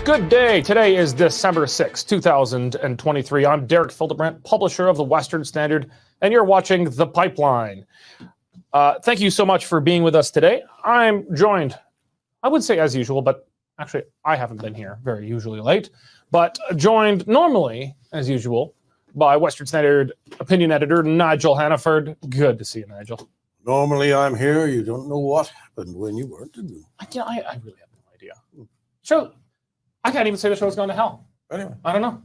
Good day. Today is December 6, 2023. I'm Derek Fildebrandt, publisher of the Western Standard, and you're watching The Pipeline. Thank you so much for being with us today. I'm joined, I would say as usual, but actually I haven't been here very usually late, but joined normally, as usual, by Western Standard opinion editor Nigel Hannaford. Good to see you, Nigel. Normally I'm here. You don't know what happened when you weren't. I really have no idea. So I can't even say the show's gone to hell. Anyway, I don't know.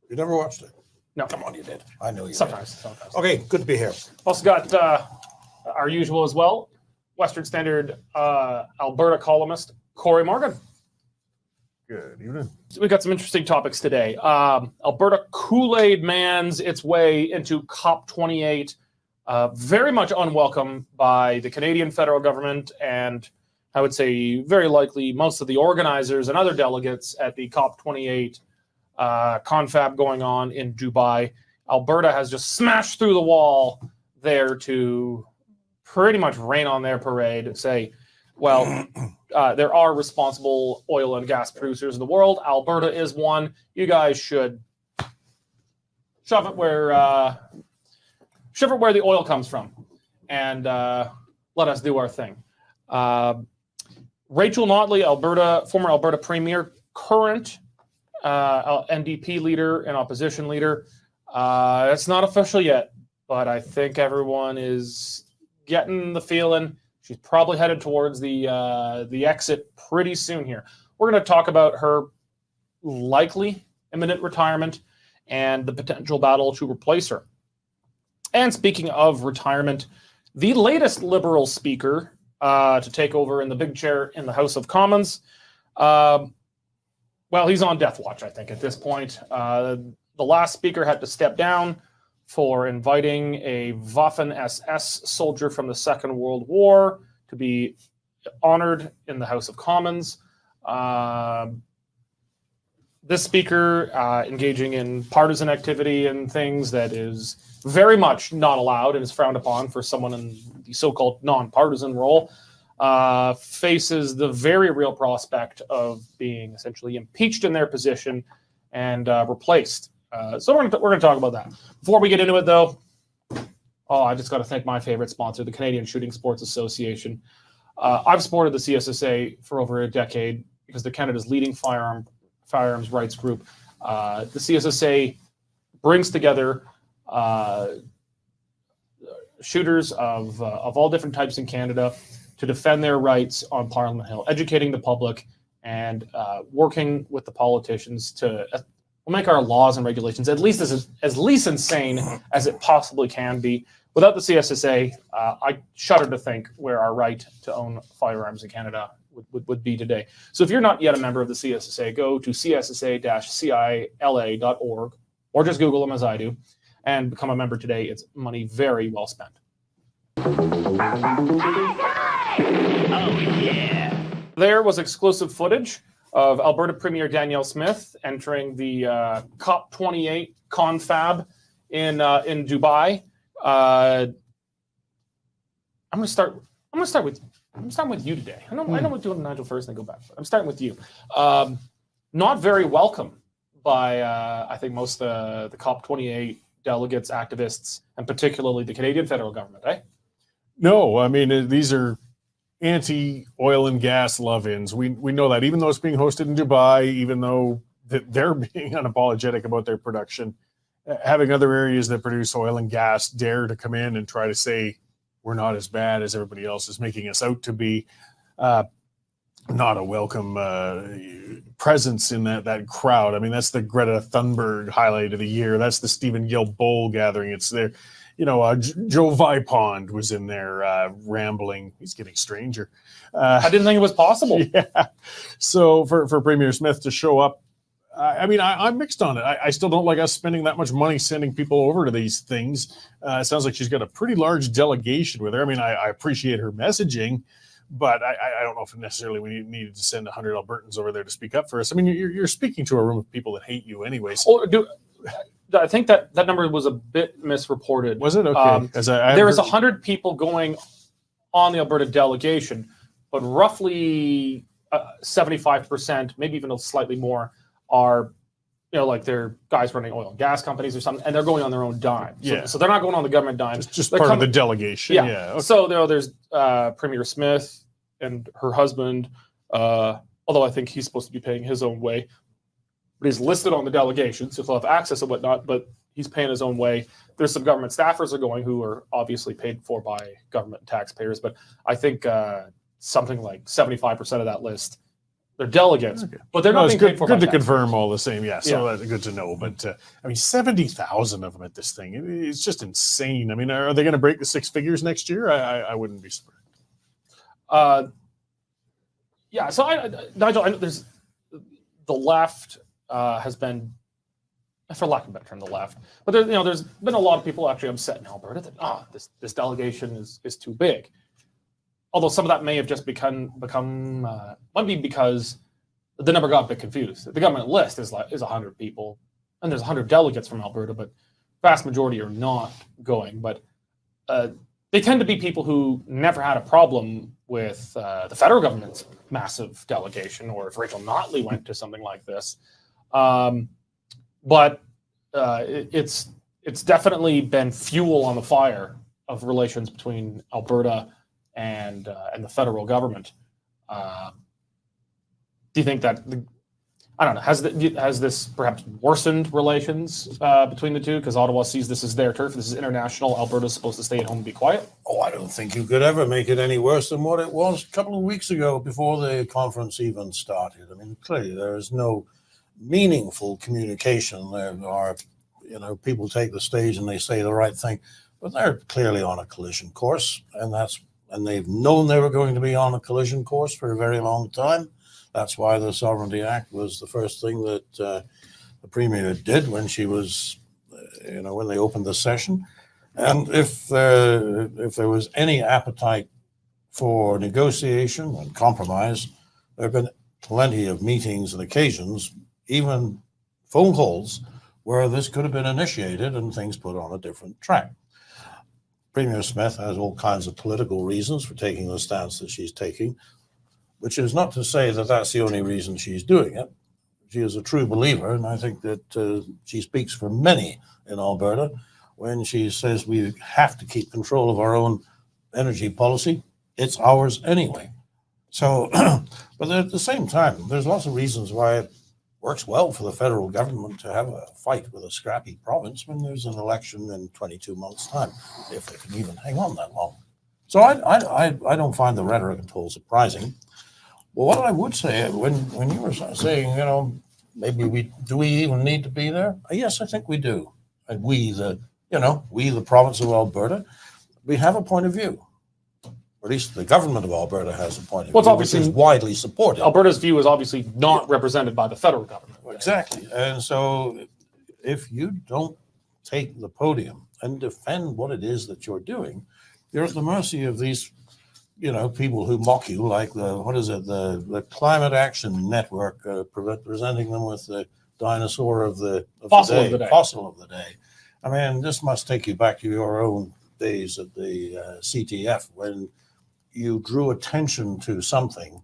you never watched it. No. Come on, you did. I know you Sometimes. did. Okay, good to be here. Also got our usual as well, Western Standard Alberta columnist Cory Morgan. Good evening. So we've got some interesting topics today. Alberta Kool-Aid mans its way into COP28, very much unwelcome by the Canadian federal government and I would say very likely most of the organizers and other delegates at the COP28 confab going on in Dubai. Alberta has just smashed through the wall there to pretty much rain on their parade and say, well, there are responsible oil and gas producers in the world. Alberta is one. You guys should shove it where the oil comes from and let us do our thing. Rachel Notley, former Alberta Premier, current NDP leader and opposition leader. It's not official yet, but I think everyone is getting the feeling she's probably headed towards the exit pretty soon here. We're going to talk about her likely imminent retirement and the potential battle to replace her. And speaking of retirement, the latest Liberal speaker to take over in the big chair in the House of Commons. Well, he's on death watch, I think, at this point. The last speaker had to step down for inviting a Waffen-SS soldier from the Second World War to be honored in the House of Commons. This speaker engaging in partisan activity and things that is very much not allowed and is frowned upon for someone in the so-called non-partisan role, faces the very real prospect of being essentially impeached in their position and replaced. So we're going to talk about that. Before we get into it, though, I just got to thank my favorite sponsor, the Canadian Shooting Sports Association. I've supported the CSSA for over a decade because they're Canada's leading firearms rights group. The CSSA brings together shooters of all different types in Canada to defend their rights on Parliament Hill, educating the public and working with the politicians to make our laws and regulations at least as least insane as it possibly can be. Without the CSSA, I shudder to think where our right to own firearms in Canada would be today. So if you're not yet a member of the CSSA, go to cssa-cila.org or just Google them as I do and become a member today. It's money very well spent. Oh, yeah. There was exclusive footage of Alberta Premier Danielle Smith entering the COP28 confab in Dubai. I'm going to start with you today. I know we're doing Nigel first and then go back. I'm starting with you. Not very welcome by I think most of the COP28 delegates, activists, and particularly the Canadian federal government, eh? No, I mean, these are anti-oil and gas love-ins. We know that, even though it's being hosted in Dubai, even though they're being unapologetic about their production, having other areas that produce oil and gas dare to come in and try to say we're not as bad as everybody else is making us out to be, not a welcome presence in that crowd. I mean, that's the Greta Thunberg highlight of the year. That's the Stephen Gill Bowl gathering. It's there. Joe Vipond was in there rambling. He's getting stranger. I didn't think it was possible. Yeah. So for Premier Smith to show up, I'm mixed on it. I still don't like us spending that much money sending people over to these things. It sounds like she's got a pretty large delegation with her. I mean, I appreciate her messaging, but I don't know if necessarily we needed to send 100 Albertans over there to speak up for us. I mean, you're speaking to a room of people that hate you anyways. I think that number was a bit misreported. Was it? Okay. There was 100 people going on the Alberta delegation, but roughly 75%, maybe even slightly more, are like they're guys running oil and gas companies or something, and they're going on their own dime. So they're not going on the government dime. It's just part of the delegation. Yeah. Okay. So there's Premier Smith and her husband, although I think he's supposed to be paying his own way, but he's listed on the delegation, so he'll have access and whatnot, but he's paying his own way. There's some government staffers are going who are obviously paid for by government taxpayers, but I think something like 75% of that list, they're delegates, but they're not being paid for by good to taxpayers. Confirm all the same. Yeah, so that's good to know. But 70,000 of them at this thing, it's just insane. I mean, are they going to break the six figures next year? I wouldn't be surprised. So Nigel, I know there's the left has been, for lack of a better term, the left, but there's been a lot of people actually upset in Alberta that this delegation is too big. Although some of that may have just might be because the number got a bit confused. The government list is 100 people, and there's 100 delegates from Alberta, but vast majority are not going. But they tend to be people who never had a problem with the federal government's massive delegation, or if Rachel Notley went to something like this. But it's definitely been fuel on the fire of relations between Alberta and the federal government. Do you think that I don't know, has this perhaps worsened relations between the two because Ottawa sees this as their turf? This is international. Alberta's supposed to stay at home and be quiet. Oh, I don't think you could ever make it any worse than what it was a couple of weeks ago before the conference even started. I mean, clearly there is no meaningful communication. There are, people take the stage and they say the right thing, but they're clearly on a collision course, and they've known they were going to be on a collision course for a very long time. That's why the Sovereignty Act was the first thing that the Premier did when she was, when they opened the session. And if there was any appetite for negotiation and compromise, there have been plenty of meetings and occasions, even phone calls, where this could have been initiated and things put on a different track. Premier Smith has all kinds of political reasons for taking the stance that she's taking, which is not to say that that's the only reason she's doing it. She is a true believer, and I think that she speaks for many in Alberta when she says we have to keep control of our own energy policy. It's ours anyway. So, but at the same time, there's lots of reasons why it works well for the federal government to have a fight with a scrappy province when there's an election in 22 months' time, if they can even hang on that long. So I don't find the rhetoric at all surprising. Well, what I would say, when you were saying, maybe we even need to be there? Yes, I think we do. And we, the province of Alberta, we have a point of view. Or at least the government of Alberta has a point of view, obviously which is widely supported. Alberta's view is obviously not represented by the federal government. Exactly. And so if you don't take the podium and defend what it is that you're doing, you're at the mercy of these people who mock you, like the Climate Action Network, presenting them with the dinosaur of the fossil of the day. I mean, this must take you back to your own days at the CTF when you drew attention to something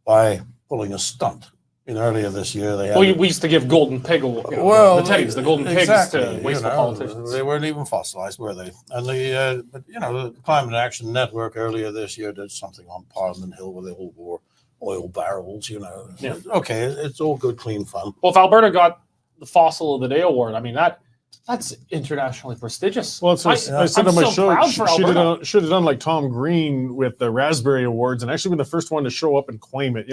by pulling a stunt. Earlier this year, they had. Well, we used to give golden pig, the teddies, the golden pigs to wasteful politicians. They weren't even fossilized, were they? And the Climate Action Network earlier this year did something on Parliament Hill where they all wore oil barrels. Yeah. Okay, it's all good, clean fun. Well, if Alberta got the Fossil of the Day award, I mean that's internationally prestigious. Well, I said on my show, Alberta should have done like Tom Green with the Raspberry Awards, and actually been the first one to show up and claim it.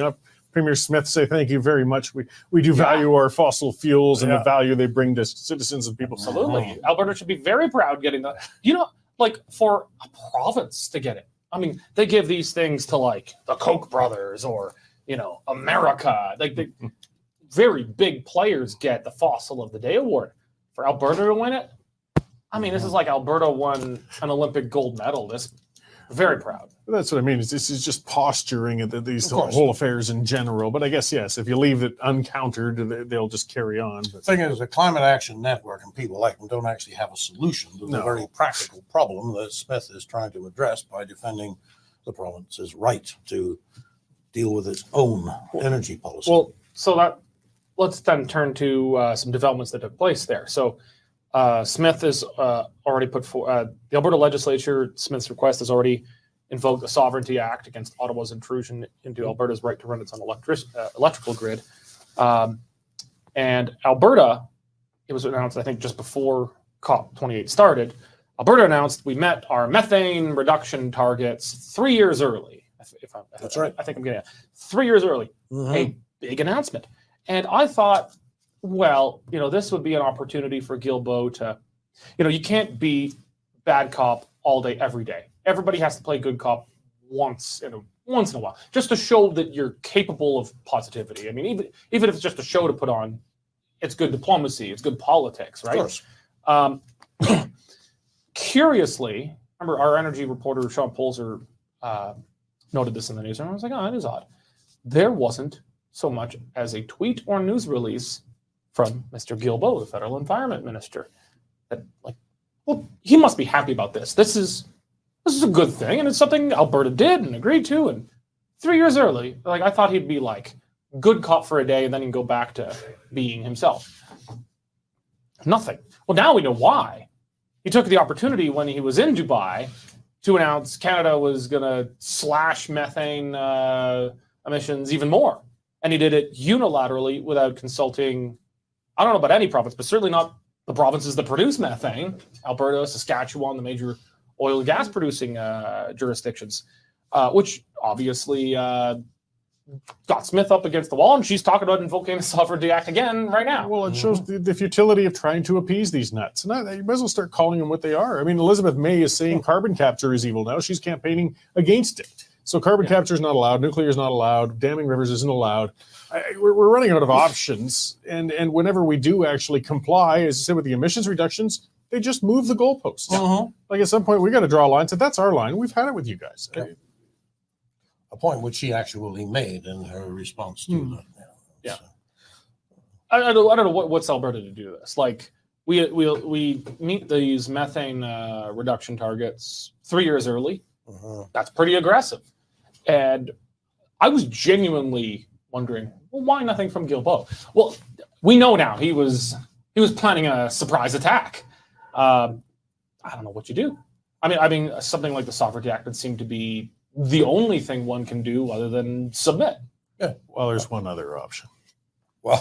Premier Smith say thank you very much. We do value our fossil fuels and the value they bring to citizens and people. Absolutely. Alberta should be very proud getting that. Like for a province to get it. I mean, they give these things to like the Koch brothers or, America. Like the very big players get the Fossil of the Day award. For Alberta to win it, I mean, this is like Alberta won an Olympic gold medal. Very proud. That's what I mean. This is just posturing at these whole affairs in general. But I guess, yes, if you leave it uncountered, they'll just carry on. But the thing is, the Climate Action Network and people like them don't actually have a solution to the very practical problem that Smith is trying to address by defending the province's right to deal with its own energy policy. Well, let's then turn to some developments that took place there. So Smith has already put forward, the Alberta legislature, Smith's request has already invoked the Sovereignty Act against Ottawa's intrusion into Alberta's right to run its own electrical grid. And Alberta, it was announced, I think, just before COP28 started, Alberta announced we met our methane reduction targets 3 years early. That's right. I think I'm getting it. 3 years early. A big announcement. And I thought, well, this would be an opportunity for Guilbeault to, you can't be bad cop all day, every day. Everybody has to play good cop once in a while, just to show that you're capable of positivity. I mean, even if it's just a show to put on, it's good diplomacy, it's good politics, right? Of course. Curiously, remember our energy reporter Sean Polzer noted this in the newsroom. I was like, oh, that is odd. There wasn't so much as a tweet or news release from Mr. Guilbeault, the federal environment minister, that well, he must be happy about this. This is a good thing, and it's something Alberta did and agreed to. And 3 years early, I thought he'd be good cop for a day, and then he'd go back to being himself. Nothing. Well, now we know why. He took the opportunity when he was in Dubai to announce Canada was going to slash methane emissions even more. And he did it unilaterally without consulting, I don't know about any province, but certainly not the provinces that produce methane, Alberta, Saskatchewan, the major oil and gas producing jurisdictions, which obviously got Smith up against the wall, and she's talking about invoking the Sovereignty Act again right now. Well, it shows the futility of trying to appease these nuts. And you might as well start calling them what they are. I mean, Elizabeth May is saying carbon capture is evil now. She's campaigning against it. So carbon capture is not allowed. Nuclear is not allowed. Damming rivers isn't allowed. We're running out of options. And whenever we do actually comply, as I said, with the emissions reductions, they just move the goalposts. At some point, we got to draw a line. So that's our line. We've had it with you guys. Yeah. A point which she actually made in her response to that. Yeah. I don't know what's Alberta to do this. We meet these methane reduction targets 3 years early. That's pretty aggressive. And I was genuinely wondering, well, why nothing from Guilbeault? Well, we know now he was planning a surprise attack. I don't know what you do. I mean, something like the Sovereignty Act would seem to be the only thing one can do other than submit. Yeah. Well, there's one other option. Well,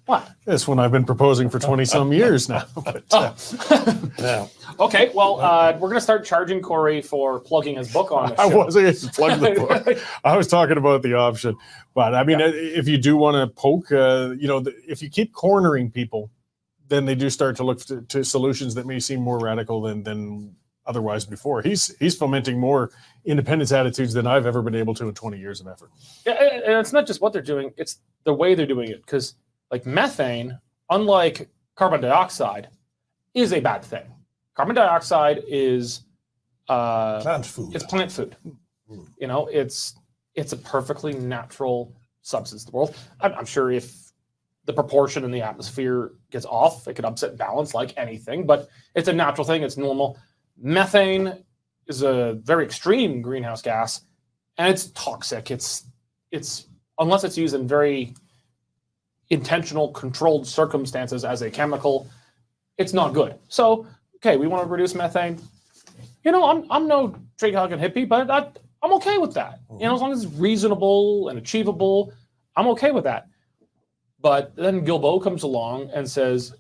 what? This one I've been proposing for 20 some years now. But, yeah. Okay, well, we're going to start charging Cory for plugging his book on the show. I wasn't to plug the book. I was talking about the option. But I mean, if you do want to poke, if you keep cornering people, then they do start to look to solutions that may seem more radical than otherwise before. He's fomenting more independence attitudes than I've ever been able to in 20 years of effort. Yeah, and it's not just what they're doing, it's the way they're doing it. Because methane, unlike carbon dioxide, is a bad thing. Carbon dioxide is plant food. It's plant food. It's a perfectly natural substance in the world. I'm sure if the proportion in the atmosphere gets off, it could upset balance like anything, but it's a natural thing. It's normal. Methane is a very extreme greenhouse gas, and it's toxic. It's unless it's used in very intentional, controlled circumstances as a chemical, it's not good. So, okay, we want to reduce methane. I'm no Drake Huggan hippie, but I'm okay with that. As long as it's reasonable and achievable, I'm okay with that. But then Guilbeault comes along and says,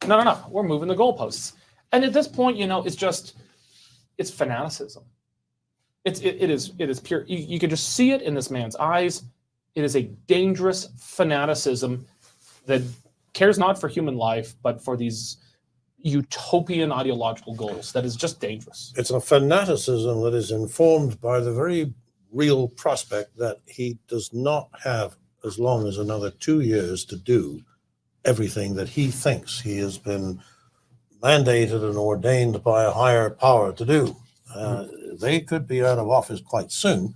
no, we're moving the goalposts. And at this point, it's fanaticism. It is pure. You can just see it in this man's eyes. It is a dangerous fanaticism that cares not for human life, but for these utopian ideological goals. That is just dangerous. It's a fanaticism that is informed by the very real prospect that he does not have as long as another 2 years to do everything that he thinks he has been mandated and ordained by a higher power to do. They could be out of office quite soon.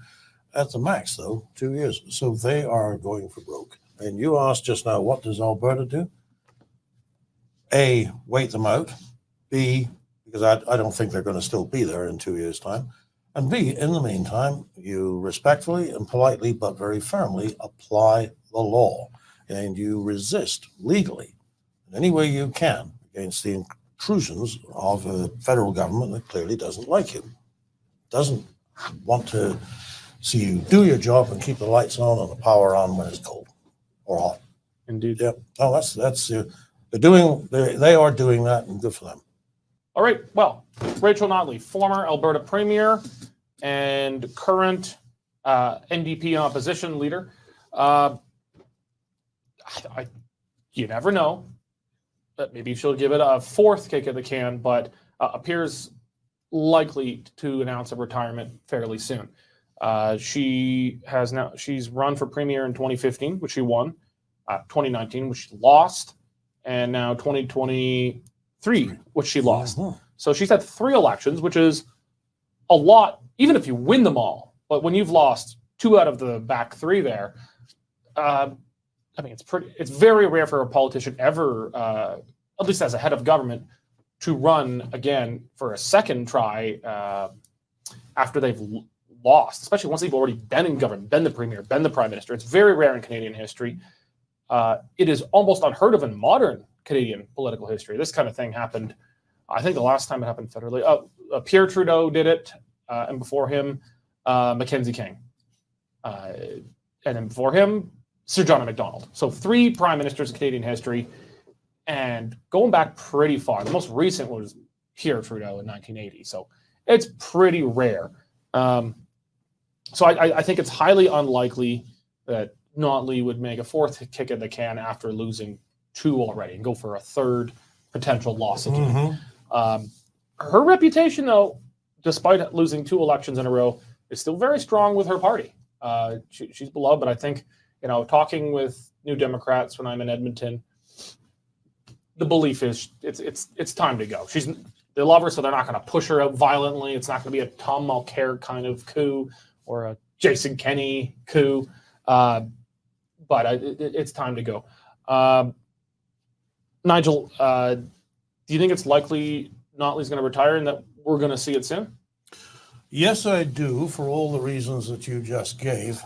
At the max, though, 2 years. So they are going for broke. And you asked just now, what does Alberta do? A, wait them out. B, because I don't think they're going to still be there in 2 years' time. And B, in the meantime, you respectfully and politely, but very firmly apply the law, and you resist legally in any way you can against the intrusions of a federal government that clearly doesn't like you, doesn't want to see you do your job and keep the lights on and the power on when it's cold or hot. Indeed. Yeah. Oh, they are doing that, and good for them. All right. Well, Rachel Notley, former Alberta Premier and current NDP and opposition leader. You never know. But maybe she'll give it a fourth kick at the can, but appears likely to announce a retirement fairly soon. She's run for Premier in 2015, which she won, 2019, which she lost, and now 2023, which she lost. Mhm. So she's had 3 elections, which is a lot, even if you win them all. But when you've lost 2 out of the back 3 there, it's very rare for a politician ever, at least as a head of government, to run again for a second try after they've lost, especially once they've already been in government, been the premier, been the prime minister. It's very rare in Canadian history. It is almost unheard of in modern Canadian political history. This kind of thing happened, I think the last time it happened federally, Pierre Trudeau did it, and before him, Mackenzie King. And then before him, Sir John MacDonald. So 3 prime ministers in Canadian history, and going back pretty far. The most recent was Pierre Trudeau in 1980. So it's pretty rare. So I think it's highly unlikely that Notley would make a fourth kick at the can after losing 2 already and go for a third potential loss again. Mhm. Her reputation, though, despite losing 2 elections in a row, is still very strong with her party. She's beloved, but I think, talking with New Democrats when I'm in Edmonton, the belief is it's time to go. They love her, so they're not going to push her out violently. It's not going to be a Tom Mulcair kind of coup or a Jason Kenney coup, but it's time to go. Nigel, do you think it's likely Notley's going to retire and that we're going to see it soon? Yes, I do, for all the reasons that you just gave.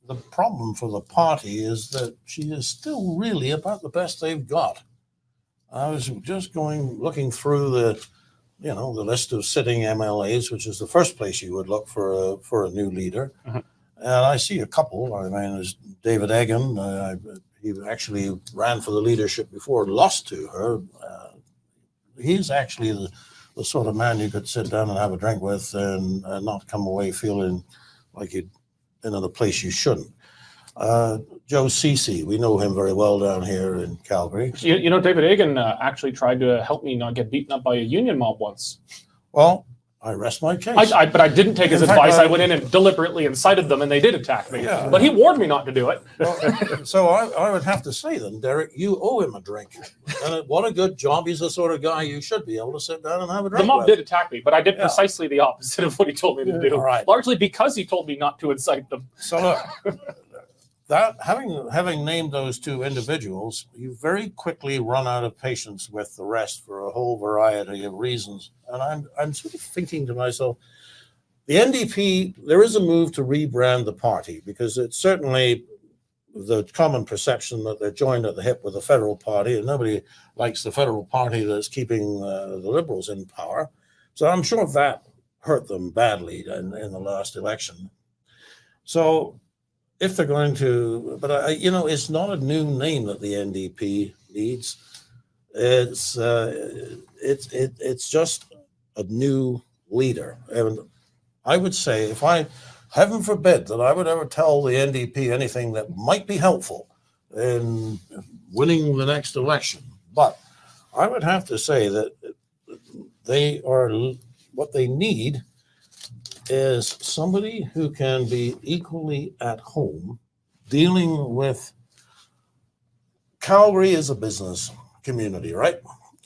The problem for the party is that she is still really about the best they've got. I was just looking through the list of sitting MLAs, which is the first place you would look for a new leader. Mhm. And I see a couple. I mean, there's David Eggen. He actually ran for the leadership before, lost to her. He's actually the sort of man you could sit down and have a drink with and not come away feeling like you'd been in a place you shouldn't. Joe Ceci, we know him very well down here in Calgary. David Eggen actually tried to help me not get beaten up by a union mob once. Well, I rest my case. But I didn't take his In fact, advice. I went in and deliberately incited them, and they did attack me. Yeah. But he warned me not to do it. Well, so I would have to say then, Derek, you owe him a drink. And what a good job. He's the sort of guy you should be able to sit down and have a drink The mob with. did attack me, but I did precisely the opposite of what he told me to do. All right. Largely because he told me not to incite them. So look, that having named those 2 individuals, you very quickly run out of patience with the rest for a whole variety of reasons. And I'm sort of thinking to myself, the NDP, there is a move to rebrand the party because it's certainly the common perception that they're joined at the hip with the federal party, and nobody likes the federal party that's keeping the Liberals in power. So I'm sure that hurt them badly in the last election. So if they're going to, but it's not a new name that the NDP needs. It's just a new leader. And I would say, heaven forbid that I would ever tell the NDP anything that might be helpful in winning the next election, but I would have to say that what they need is somebody who can be equally at home dealing with. Calgary is a business community, right?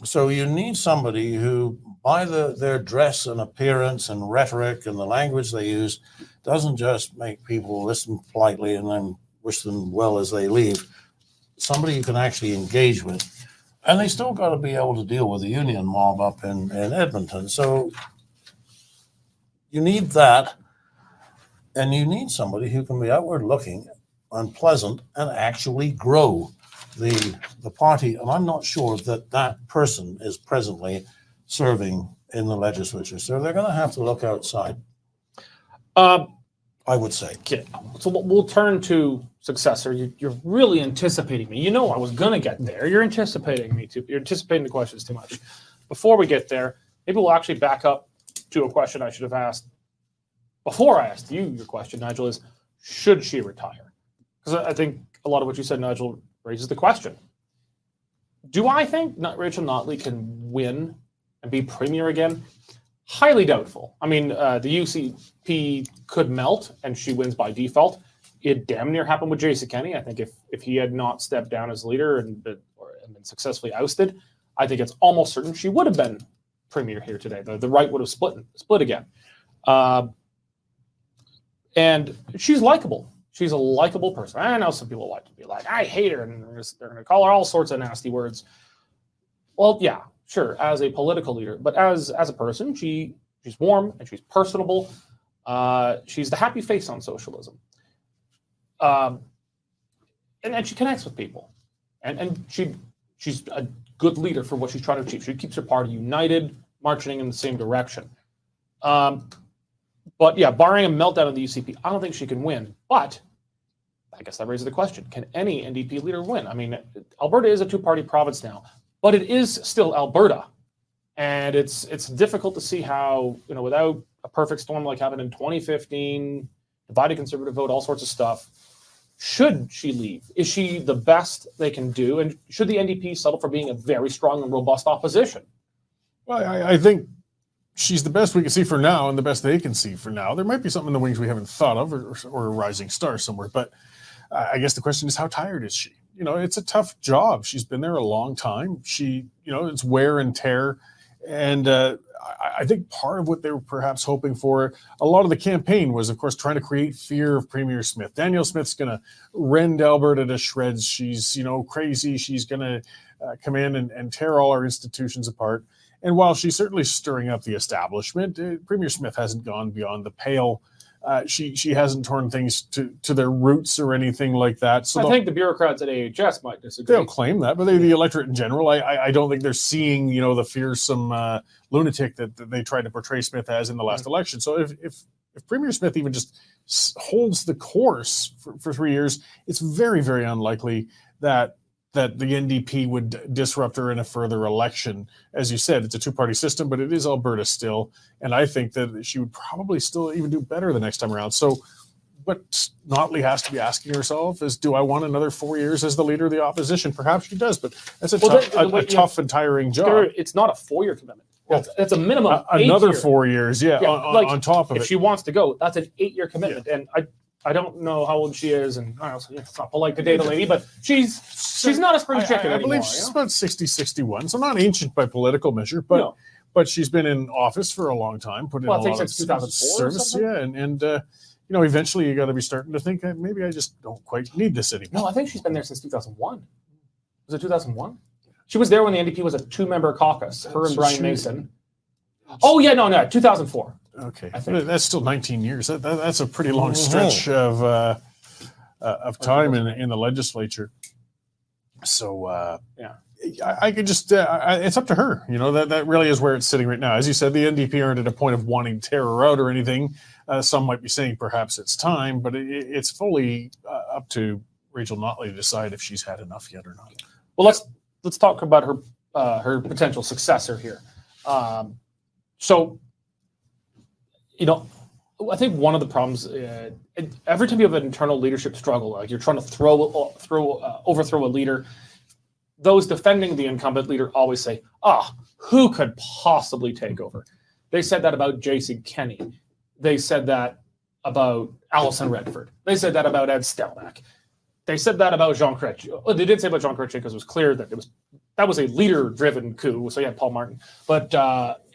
So you need somebody who, by their dress and appearance and rhetoric and the language they use, doesn't just make people listen politely and then wish them well as they leave. Somebody you can actually engage with. And they still got to be able to deal with the union mob up in Edmonton. So you need that, and you need somebody who can be outward looking and pleasant and actually grow the party. And I'm not sure that that person is presently serving in the legislature. So they're going to have to look outside, I would say. Okay. So we'll turn to successor. You're really anticipating me. You know I was going to get there. You're anticipating me too. You're anticipating the questions too much. Before we get there, maybe we'll actually back up to a question I should have asked before I asked you your question, Nigel, is should she retire? Because I think a lot of what you said, Nigel, raises the question. Do I think Rachel Notley can win and be premier again? Highly doubtful. I mean, the UCP could melt and she wins by default. It damn near happened with Jason Kenney. I think if he had not stepped down as leader and been successfully ousted, I think it's almost certain she would have been premier here today. The right would have split again. And she's likable. She's a likable person. I know some people like to be like, I hate her, and they're going to call her all sorts of nasty words. Well, yeah, sure, as a political leader, but as a person, she's warm and she's personable. She's the happy face on socialism, and she connects with people, and she's a good leader for what she's trying to achieve. She keeps her party united, marching in the same direction. But yeah, barring a meltdown of the UCP, I don't think she can win. But I guess that raises the question: can any NDP leader win? I mean, Alberta is a two-party province now, but it is still Alberta, and it's difficult to see how, without a perfect storm like happened in 2015, divided Conservative vote, all sorts of stuff. Should she leave? Is she the best they can do? And should the NDP settle for being a very strong and robust opposition? Well, I think she's the best we can see for now and the best they can see for now. There might be something in the wings we haven't thought of or a rising star somewhere. But I guess the question is, how tired is she? It's a tough job. She's been there a long time. It's wear and tear. And I think part of what they were perhaps hoping for, a lot of the campaign was, of course, trying to create fear of Premier Smith. Danielle Smith's going to rend Alberta to shreds. She's, crazy. She's going to come in and tear all our institutions apart. And while she's certainly stirring up the establishment, Premier Smith hasn't gone beyond the pale. She hasn't torn things to their roots or anything like that. So I think the bureaucrats at AHS might disagree. They'll claim that, but the electorate in general, I don't think they're seeing, the fearsome lunatic that they tried to portray Smith as in the last election. So if Premier Smith even just holds the course for 3 years, it's very, very unlikely that the NDP would disrupt her in a further election. As you said, it's a two-party system, but it is Alberta still. And I think that she would probably still even do better the next time around. So what Notley has to be asking herself is, do I want another 4 years as the leader of the opposition? Perhaps she does, but that's a tough and tiring job. It's not a 4-year commitment. That's a minimum another 4 years, on top of it. If she wants to go, that's an 8-year commitment. Yeah. And I don't know how old she is, and it's not polite to date a lady, but she's not a spring chicken anymore. I believe she's about 60, 61, so not ancient by political measure, but she's been in office for a long time, put in a lot of since 2004 service, and eventually you got to be starting to think, maybe I just don't quite need this anymore. No, I think she's been there since 2001. Was it 2001? She was there when the NDP was a 2-member caucus, her and Brian Mason. Oh, yeah, no, 2004. Okay, that's still 19 years. That's a pretty long stretch of time in the legislature. So I could just it's up to her. That really is where it's sitting right now. As you said, the NDP aren't at a point of wanting to tear her out or anything. Some might be saying perhaps it's time, but it's fully up to Rachel Notley to decide if she's had enough yet or not. Well, let's talk about her potential successor here. I think one of the problems, every time you have an internal leadership struggle, like you're trying to overthrow a leader, those defending the incumbent leader always say, who could possibly take over? They said that about Jason Kenney. They said that about Alison Redford. They said that about Ed Stelmach. They said that about Jean Chrétien. Well, they didn't say about Jean Chrétien because it was clear that that was a leader-driven coup. So you had Paul Martin. But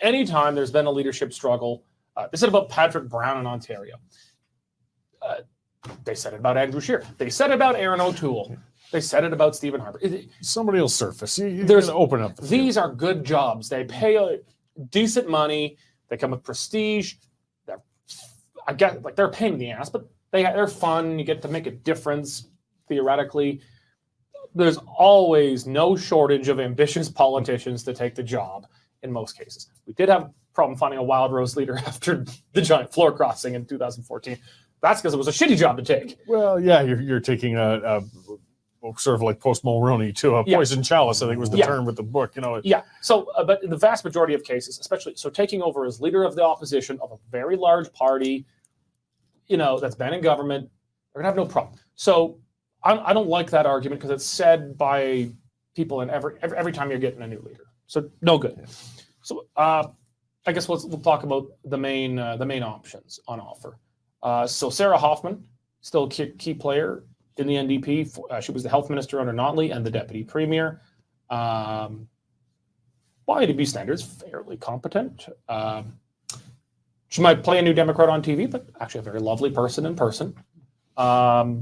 anytime there's been a leadership struggle, they said about Patrick Brown in Ontario. They said it about Andrew Scheer. They said it about Aaron O'Toole. They said it about Stephen Harper. Somebody will surface. There's open up. These are good jobs. They pay decent money. They come with prestige. They're I get like they're a pain in the ass, but they're fun. You get to make a difference theoretically. There's always no shortage of ambitious politicians to take the job in most cases. We did have a problem finding a Wild Rose leader after the giant floor crossing in 2014. That's because it was a shitty job to take. Well, yeah, you're taking a sort of like post Mulroney to a poison chalice, I think was the term with the book. Yeah. So, but in the vast majority of cases, especially so, taking over as leader of the opposition of a very large party, that's been in government, they're gonna have no problem. So, I don't like that argument because it's said by people in every time you're getting a new leader. So, no good. So, I guess we'll talk about the main options on offer. So Sarah Hoffman, still a key player in the NDP. She was the health minister under Notley and the deputy premier. By NDP standards, fairly competent. She might play a New Democrat on TV, but actually a very lovely person in person. I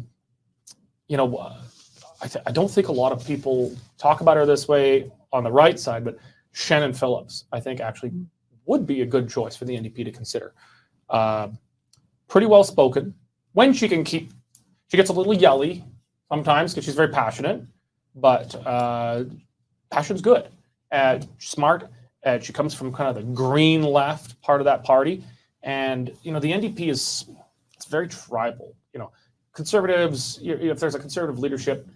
don't think a lot of people talk about her this way on the right side, but Shannon Phillips, I think, actually would be a good choice for the NDP to consider. Pretty well spoken. When she gets a little yelly sometimes because she's very passionate, but passion's good. Smart. She comes from kind of the green left part of that party. And, the NDP it's very tribal. Conservatives, if there's a conservative leadership,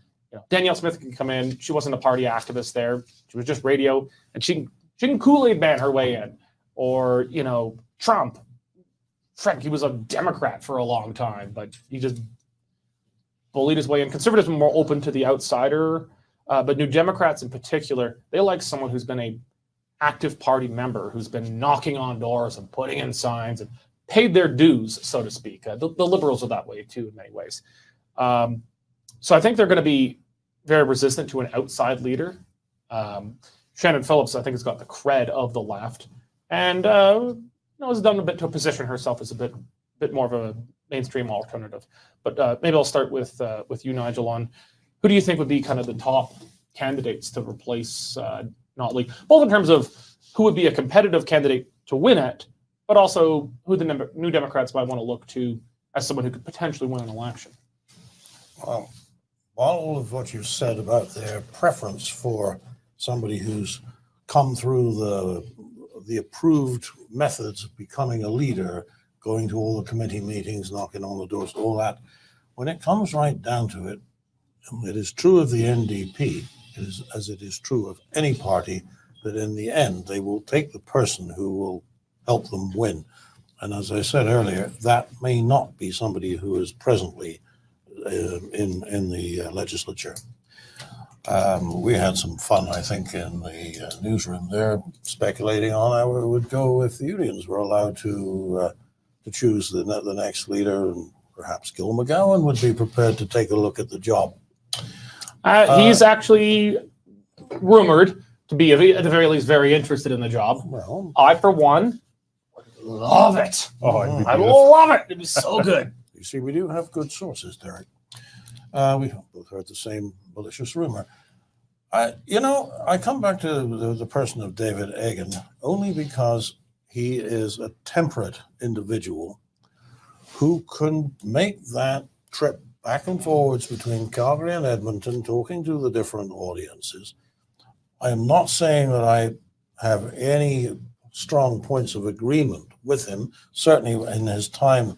Danielle Smith can come in. She wasn't a party activist there. She was just radio. And she can Kool-Aid ban her way in. Or, Trump. Frank, he was a Democrat for a long time, but he just bullied his way in. Conservatives are more open to the outsider, but New Democrats in particular, they like someone who's been a active party member, who's been knocking on doors and putting in signs and paid their dues, so to speak. The Liberals are that way too in many ways. So I think they're going to be very resistant to an outside leader. Shannon Phillips, I think, has got the cred of the left, and has done a bit to position herself as a bit more of a mainstream alternative. But maybe I'll start with you, Nigel, on who do you think would be kind of the top candidates to replace Notley, both in terms of who would be a competitive candidate to win it, but also who the New Democrats might want to look to as someone who could potentially win an election. Well, all of what you said about their preference for somebody who's come through the approved methods of becoming a leader, going to all the committee meetings, knocking on the doors, all that, when it comes right down to it, it is true of the NDP, as it is true of any party, that in the end, they will take the person who will help them win. And as I said earlier, that may not be somebody who is presently in the legislature. We had some fun, I think, in the newsroom there, speculating on how it would go if the unions were allowed to choose the next leader, and perhaps Gil McGowan would be prepared to take a look at the job. He's actually rumored to be, at the very least, very interested in the job. Well, I, for one, would love it. Oh, I love it. It'd be so good. you see, we do have good sources, Derek. We both heard the same malicious rumor. I come back to the person of David Egan only because he is a temperate individual who can make that trip back and forwards between Calgary and Edmonton, talking to the different audiences. I am not saying that I have any strong points of agreement with him. Certainly in his time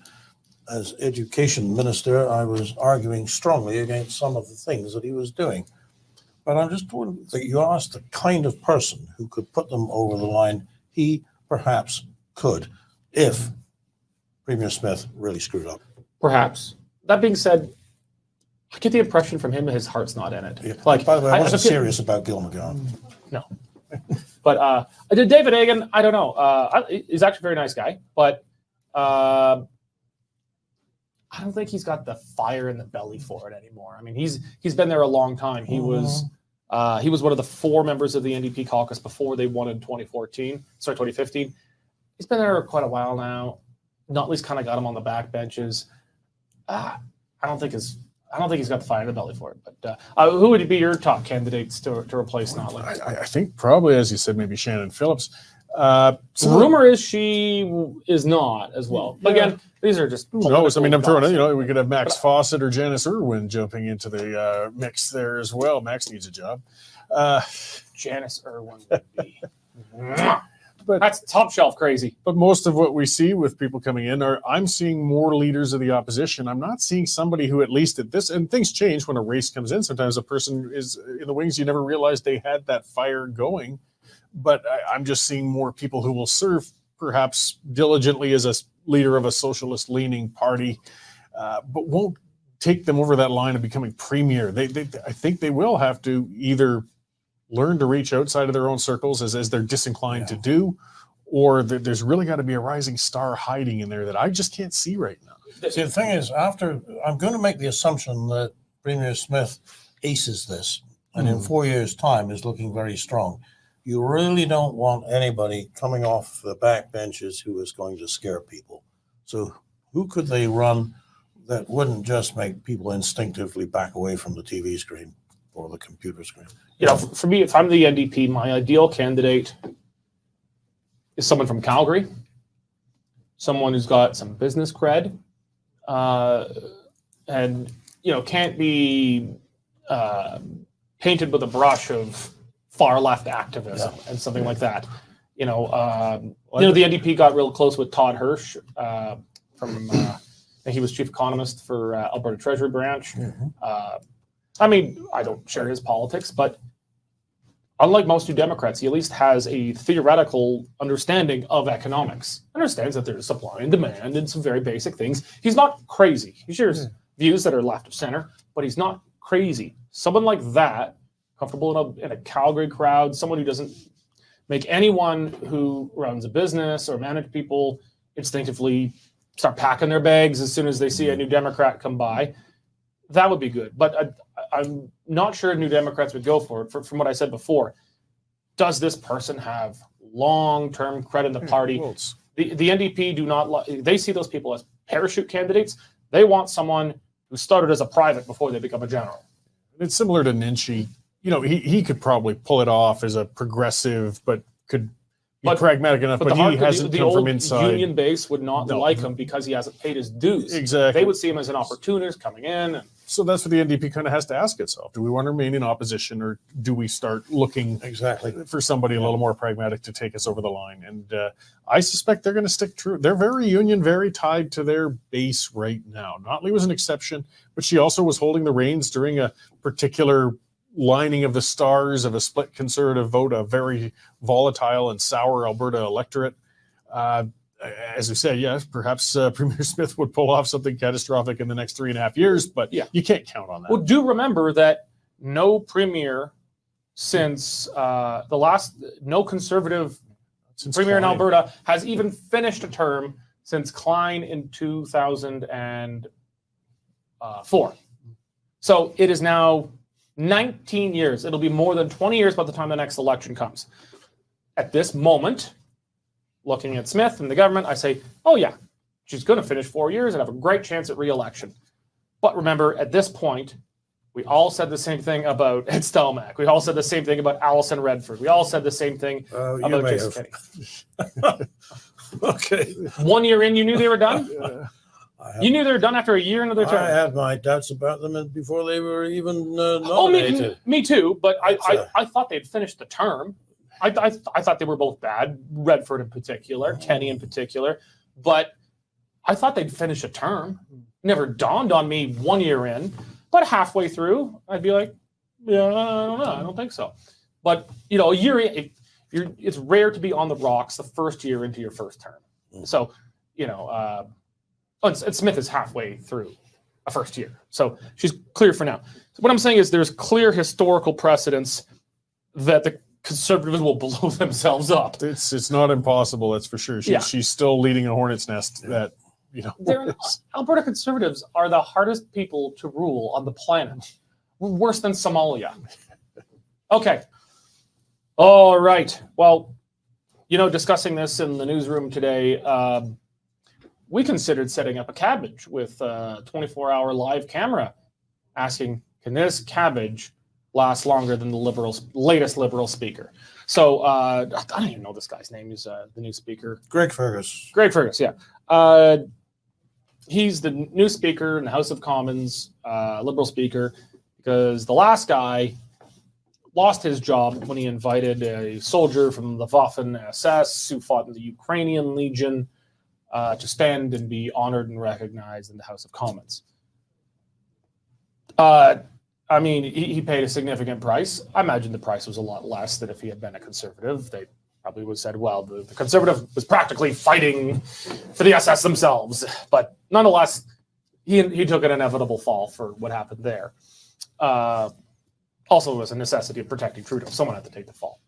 as education minister, I was arguing strongly against some of the things that he was doing. But I'm just wondering that you asked the kind of person who could put them over the line. He perhaps could, if Premier Smith really screwed up. Perhaps. That being said, I get the impression from him that his heart's not in it. Yeah. Like, By the way, I wasn't serious about Gil McGowan. No. But David Egan, I don't know. He's actually a very nice guy, but I don't think he's got the fire in the belly for it anymore. I mean, he's been there a long time. He was one of the 4 members of the NDP caucus before they won in 2015. He's been there quite a while now. Notley's kind of got him on the back benches. I don't think he's got the fire in the belly for it. But who would be your top candidates to replace Notley? I think probably, as you said, maybe Shannon Phillips. The rumor is she is not as well. But again, These are just. Who knows? I mean, I'm throwing political we could have Max Fawcett or Janice Irwin jumping into the mix there as well. Max needs a job. Janice Irwin would be. But that's top shelf crazy. But most of what we see with people coming in I'm seeing more leaders of the opposition. I'm not seeing somebody who, at least at this, and things change when a race comes in. Sometimes a person is in the wings. You never realized they had that fire going. But I'm just seeing more people who will serve perhaps diligently as a leader of a socialist leaning party, but won't take them over that line of becoming premier. I think they will have to either learn to reach outside of their own circles as they're disinclined to do, or there's really got to be a rising star hiding in there that I just can't see right now. See, the thing is, I'm going to make the assumption that Premier Smith aces this, and in 4 years' time is looking very strong. You really don't want anybody coming off the back benches who is going to scare people. So who could they run that wouldn't just make people instinctively back away from the TV screen or the computer screen? For me, if I'm the NDP, my ideal candidate is someone from Calgary, someone who's got some business cred, and can't be painted with a brush of far left activism and something like that. The NDP got real close with Todd Hirsch from he was chief economist for Alberta Treasury Branch. I mean, I don't share his politics, but unlike most New Democrats, he at least has a theoretical understanding of economics. Understands that there's supply and demand and some very basic things. He's not crazy. He shares views that are left of center, but he's not crazy. Someone like that, comfortable in a Calgary crowd, someone who doesn't make anyone who runs a business or manage people instinctively start packing their bags as soon as they see a New Democrat come by. That would be good. But I'm not sure New Democrats would go for it. From what I said before, does this person have long-term credit in the party? The NDP do not. They see those people as parachute candidates. They want someone who started as a private before they become a general. It's similar to Ninchi. He could probably pull it off as a progressive, but could be pragmatic enough. But he hasn't come from inside. The union base would not like him because he hasn't paid his dues. Exactly. They would see him as an opportunist coming in. So that's what the NDP kind of has to ask itself. Do we want to remain in opposition, or do we start looking for somebody a little more pragmatic to take us over the line? And I suspect they're going to stick true. They're very union, very tied to their base right now. Notley was an exception, but she also was holding the reins during a particular lining of the stars of a split conservative vote, a very volatile and sour Alberta electorate. As we said, yes, perhaps Premier Smith would pull off something catastrophic in the next 3.5 years, but you can't count on that. Well, do remember that no premier since no conservative premier in Alberta has even finished a term since Klein in 2004. So it is now 19 years. It'll be more than 20 years by the time the next election comes. At this moment, looking at Smith and the government, I say, oh yeah, she's going to finish 4 years and have a great chance at re-election. But remember, at this point, we all said the same thing about Ed Stelmach. We all said the same thing about Alison Redford. We all said the same thing about Jason Kenney. Okay. 1 year in, you knew they were done? You knew they were done after a year into their term? I had my doubts about them before they were even nominated. Me too, but I thought they'd finished the term. I thought they were both bad, Redford in particular, Kenney in particular, but I thought they'd finish a term. Never dawned on me 1 year in, but halfway through, I'd be like, yeah, I don't know, I don't think so. But, a year in, it's rare to be on the rocks the first year into your first term. So, and Smith is halfway through a first year. So she's clear for now. So what I'm saying is there's clear historical precedence that the Conservatives will blow themselves up. It's not impossible, that's for sure. She's still leading a hornet's nest that, Alberta Conservatives are the hardest people to rule on the planet. We're worse than Somalia. Okay. All right. Well, discussing this in the newsroom today, we considered setting up a cabbage with a 24-hour live camera, asking, can this cabbage last longer than the latest Liberal speaker? So I don't even know this guy's name. He's the new speaker. Greg Fergus. Greg Fergus, yeah. he's the new speaker in the House of Commons, Liberal speaker, because the last guy lost his job when he invited a soldier from the Waffen SS who fought in the Ukrainian Legion to stand and be honored and recognized in the House of Commons. I mean, he paid a significant price. I imagine the price was a lot less than if he had been a conservative. They probably would have said, well, the conservative was practically fighting for the SS themselves. But nonetheless, he took an inevitable fall for what happened there. Also, it was a necessity of protecting Trudeau. Someone had to take the fall.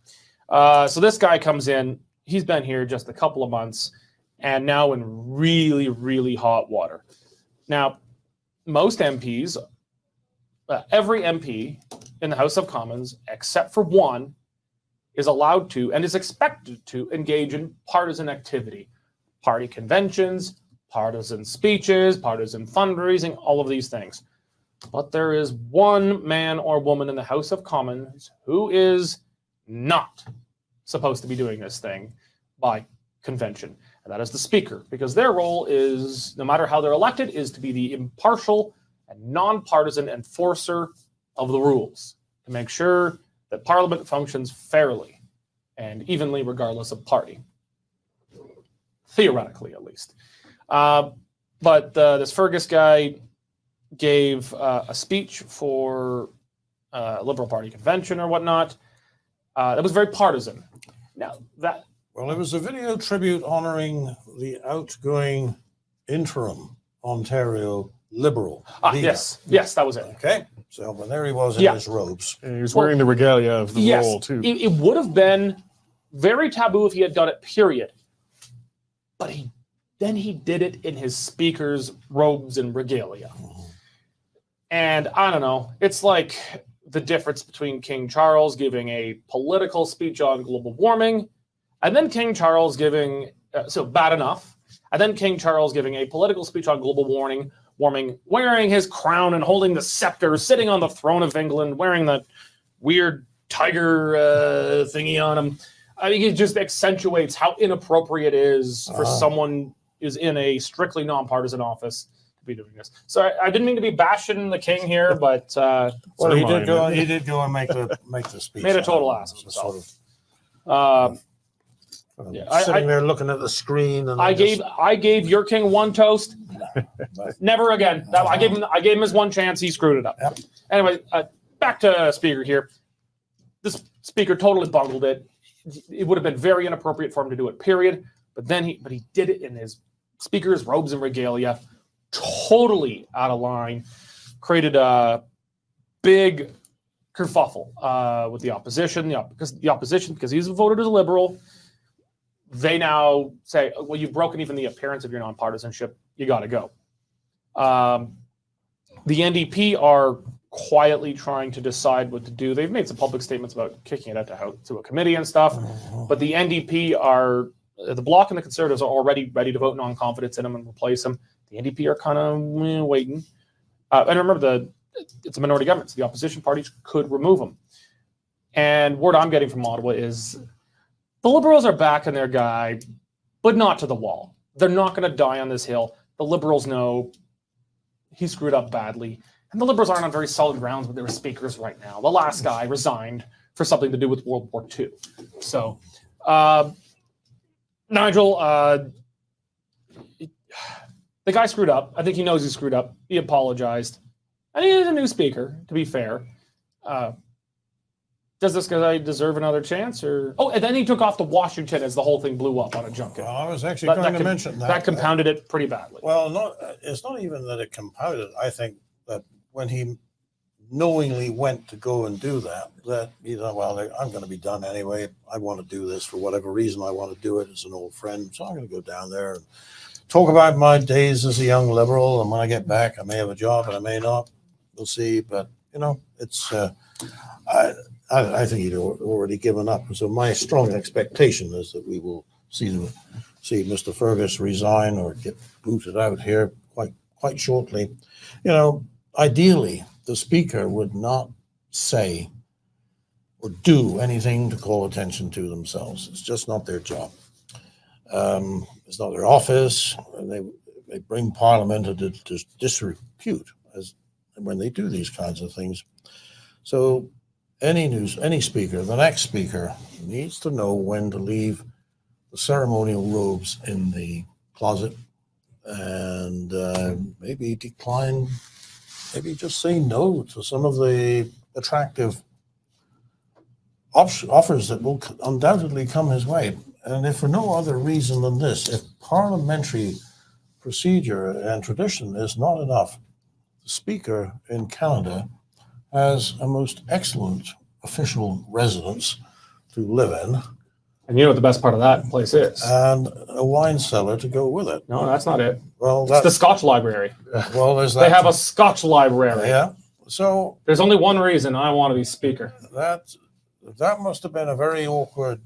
So this guy comes in. He's been here just a couple of months and now in really, really hot water. Now, most MPs, every MP in the House of Commons, except for one, is allowed to and is expected to engage in partisan activity. Party conventions, partisan speeches, partisan fundraising, all of these things. But there is one man or woman in the House of Commons who is not supposed to be doing this thing by convention, and that is the Speaker, because their role is, no matter how they're elected, is to be the impartial and nonpartisan enforcer of the rules, to make sure that Parliament functions fairly and evenly regardless of party. Theoretically, at least. But this Fergus guy gave a speech for a Liberal Party convention or whatnot that was very partisan. Now, that... Well, it was a video tribute honoring the outgoing interim Ontario Liberal leader. Yes, that was it. Okay, so when there he was in his robes. And he was wearing the regalia of the role, too. It would have been very taboo if he had done it, period. But he did it in his speaker's robes and regalia. And I don't know, it's like the difference between King Charles giving a political speech on global warming and then King Charles giving, so bad enough, and then King Charles giving a political speech on global warming, wearing his crown and holding the scepter, sitting on the throne of England, wearing that weird tiger thingy on him. I mean, it just accentuates how inappropriate it is for someone who's in a strictly nonpartisan office to be doing this. So I didn't mean to be bashing the king here, but well, he did go and make the speech. Made a total ass of himself. Sitting there looking at the screen, and I gave your king one toast. Never again. I gave him his one chance. He screwed it up. Yep. Anyway, back to Speaker here. This Speaker totally bungled it. It would have been very inappropriate for him to do it, period. But he did it in his Speaker's robes and regalia, totally out of line. Created a big kerfuffle with the opposition. Because he's voted as a Liberal, they now say, well, you've broken even the appearance of your nonpartisanship. You got to go. The NDP are quietly trying to decide what to do. They've made some public statements about kicking it out to a committee and stuff. But the NDP are, the Bloc and the Conservatives are already ready to vote non-confidence in him and replace him. The NDP are kind of waiting. And remember, it's a minority government, so the opposition parties could remove him. And word I'm getting from Ottawa is the Liberals are backing their guy, but not to the wall. They're not going to die on this hill. The Liberals know he screwed up badly. And the Liberals aren't on very solid grounds with their speakers right now. The last guy resigned for something to do with World War II. So, Nigel, the guy screwed up. I think he knows he screwed up. He apologized. And he is a new speaker, to be fair. Does this guy deserve another chance? And then he took off to Washington as the whole thing blew up on a junket. Well, I was actually going to mention that. That compounded it pretty badly. Well, it's not even that it compounded. I think that when he knowingly went to go and do that he thought, well, I'm going to be done anyway. I want to do this for whatever reason. I want to do it as an old friend. So I'm going to go down there and talk about my days as a young Liberal. And when I get back, I may have a job and I may not. We'll see. But, it's... I think he'd already given up. So my strong expectation is that we will see Mr. Fergus resign or get booted out here quite shortly. Ideally, the Speaker would not say or do anything to call attention to themselves. It's just not their job. It's not their office. they bring Parliament into disrepute as when they do these kinds of things. So any speaker, the next speaker, needs to know when to leave the ceremonial robes in the closet and maybe decline, maybe just say no to some of the attractive offers that will undoubtedly come his way. And if for no other reason than this, if parliamentary procedure and tradition is not enough, the Speaker in Canada has a most excellent official residence to live in. And you know what the best part of that place is? And a wine cellar to go with it. No, that's not it. Well, It's the Scotch Library. well, there's that. They have a Scotch Library. Yeah. So There's only one reason I want to be Speaker. that must have been a very awkward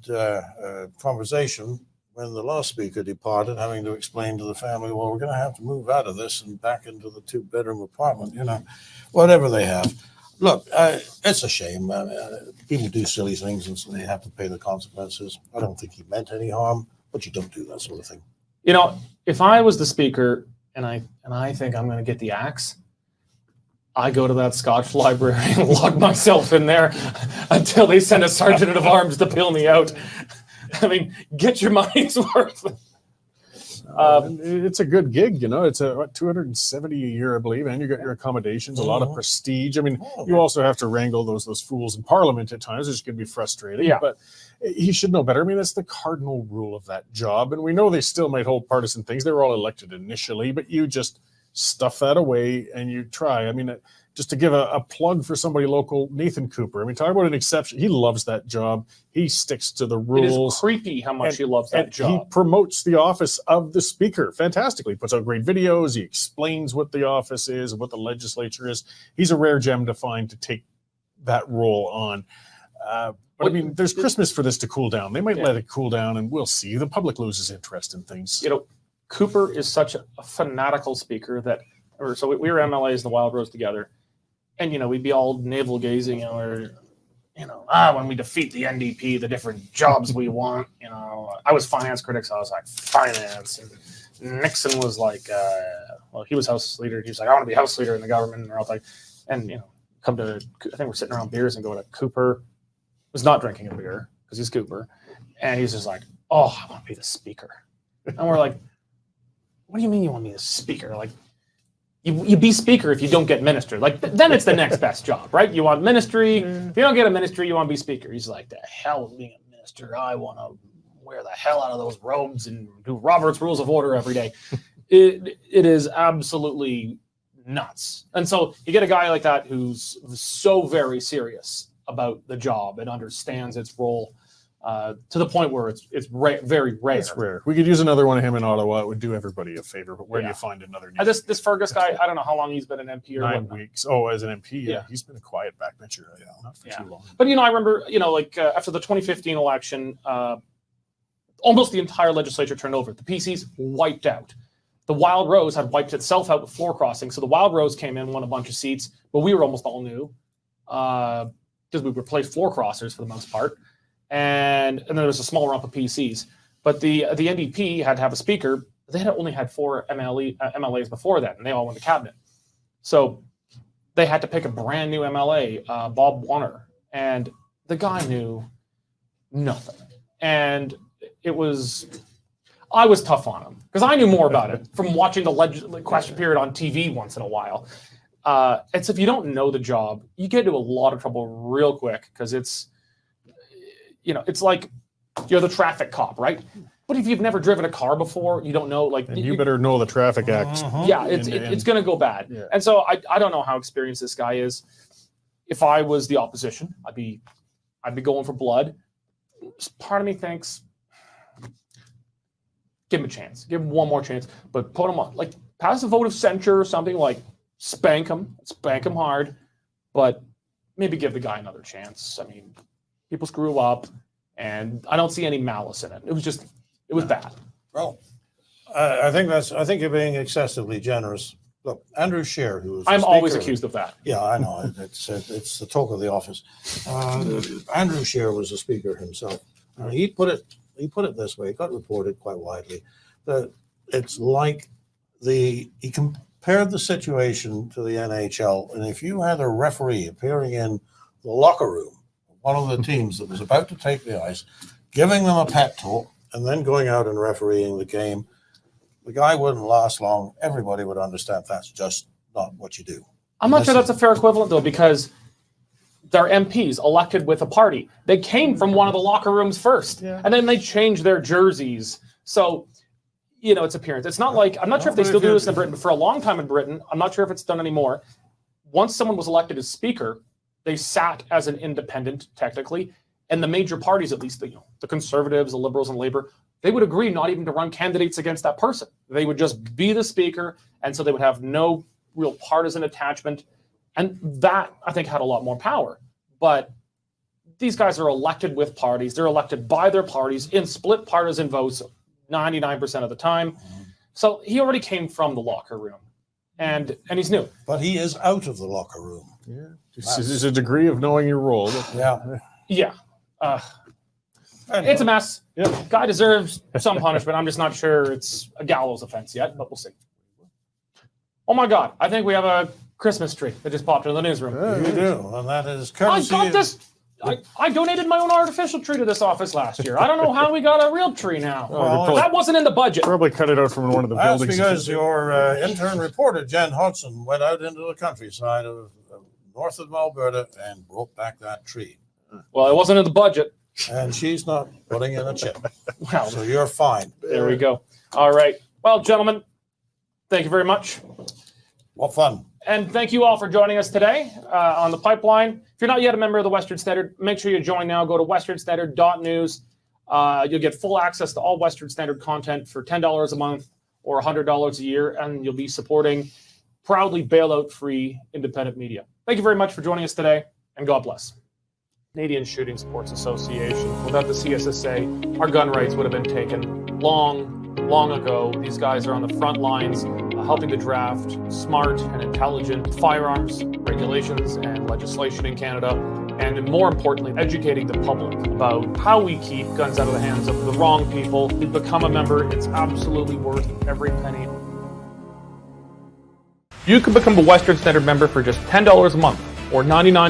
conversation when the last speaker departed, having to explain to the family, well, we're going to have to move out of this and back into the 2-bedroom apartment, whatever they have. Look, it's a shame. People do silly things and so they have to pay the consequences. I don't think he meant any harm, but you don't do that sort of thing. If I was the Speaker and I think I'm going to get the axe, I go to that Scotch Library and lock myself in there until they send a sergeant of arms to peel me out. I mean, get your money's worth. It's a good gig, It's a $270 a year, I believe, and you got your accommodations, a lot of prestige. I mean, you also have to wrangle those fools in Parliament at times, which can be frustrating. Yeah. But he should know better. I mean, that's the cardinal rule of that job, and we know they still might hold partisan things. They were all elected initially, but you just stuff that away and you try. I mean, just to give a plug for somebody local, Nathan Cooper. I mean, talk about an exception. He loves that job. He sticks to the rules. It is creepy how much he loves that job. He promotes the office of the Speaker fantastically. Puts out great videos. He explains what the office is and what the legislature is. He's a rare gem to find to take that role on. But I mean, there's Christmas for this to cool down. They might let it cool down, and we'll see. The public loses interest in things. Cooper is such a fanatical speaker that, so we were MLAs in the Wild Rose together, and we'd be all navel gazing, when we defeat the NDP, the different jobs we want. I was finance critic, so I was like finance, and Nixon was like, he was House Leader. He was like, I want to be House Leader in the government, and they're all like, come to, I think we're sitting around beers and go to Cooper. Was not drinking a beer because he's Cooper, and he's just like, oh, I want to be the Speaker, and we're like, what do you mean you want to be the Speaker? Like, you be Speaker if you don't get minister. Like, then it's the next best job, right? You want ministry. If you don't get a ministry, you want to be Speaker. He's like, the hell with being a minister. I want to wear the hell out of those robes and do Robert's Rules of Order every day. It is absolutely nuts. And so you get a guy like that who's so very serious about the job and understands its role. To the point where it's very rare. It's rare. We could use another one of him in Ottawa. It would do everybody a favor. But where do you find another? This Fergus guy, I don't know how long he's been an MP or 9 weeks. Oh, as an MP, Yeah. He's been a quiet backbencher. Not for too long. But I remember, after the 2015 election, almost the entire legislature turned over. The PCs wiped out. The Wild Rose had wiped itself out with floor crossing. So the Wild Rose came in, won a bunch of seats, but we were almost all new because we replaced floor crossers for the most part. And then there was a small rump of PCs. But the NDP had to have a speaker. They had only had 4 MLAs before that, and they all went to cabinet. So they had to pick a brand new MLA, Bob Warner, and the guy knew nothing. And I was tough on him because I knew more about it from watching the question period on TV once in a while. And so if you don't know the job, you get into a lot of trouble real quick because it's like you're the traffic cop, right? But if you've never driven a car before, you don't know. And you better know the traffic act. Yeah, it's going to go bad. Yeah. And so I don't know how experienced this guy is. If I was the opposition, I'd be going for blood. Part of me thinks, give him a chance, give him one more chance, but put him on, like, pass a vote of censure or something, like spank him hard, but maybe give the guy another chance. I mean, people screw up, and I don't see any malice in it. It was bad. Well, I think you're being excessively generous. Look, Andrew Scheer, who was I'm always accused of that. Yeah, I know. It's the talk of the office. Andrew Scheer was a speaker himself. He put it this way. It got reported quite widely that it's like He compared the situation to the NHL, and if you had a referee appearing in the locker room, one of the teams that was about to take the ice, giving them a pep talk, and then going out and refereeing the game, the guy wouldn't last long. Everybody would understand that's just not what you do. I'm not sure that's a fair equivalent, though, because they're MPs elected with a party. They came from one of the locker rooms first, and then they changed their jerseys. So, it's appearance. It's not like, I'm not sure if they still do this in Britain, but for a long time in Britain, I'm not sure if it's done anymore. Once someone was elected as speaker, they sat as an independent, technically, and the major parties, at least the Conservatives, the Liberals, and Labour, they would agree not even to run candidates against that person. They would just be the speaker, and so they would have no real partisan attachment, and that, I think, had a lot more power. But these guys are elected with parties. They're elected by their parties in split partisan votes 99% of the time. So he already came from the locker room, and he's new. But he is out of the locker room. Yeah, it's a degree of knowing your role. Yeah. It's a mess. Yeah. Guy deserves some punishment. I'm just not sure it's a gallows offense yet, but we'll see. Oh my God! I think we have a Christmas tree that just popped into the newsroom. You do, and that is I courtesy. got this. I donated my own artificial tree to this office last year. I don't know how we got a real tree now. Well, that wasn't in the budget. Probably cut it out from one of the That's buildings. because your intern reporter, Jen Hodson, went out into the countryside of north of Alberta and brought back that tree. Well, it wasn't in the budget. And she's not putting in a chip. Well, So you're fine. there we go. All right. Well, gentlemen, thank you very much. What fun. And thank you all for joining us today on The Pipeline. If you're not yet a member of the Western Standard, make sure you join now. Go to westernstandard.news. You'll get full access to all Western Standard content for $10 a month or $100 a year, and you'll be supporting proudly bailout-free independent media. Thank you very much for joining us today, and God bless. Canadian Shooting Sports Association. Without the CSSA, our gun rights would have been taken long ago. These guys are on the front lines helping to draft smart and intelligent firearms regulations and legislation in Canada, and more importantly, educating the public about how we keep guns out of the hands of the wrong people. To become a member, it's absolutely worth every penny. You can become a Western Standard member for just $10 a month or $99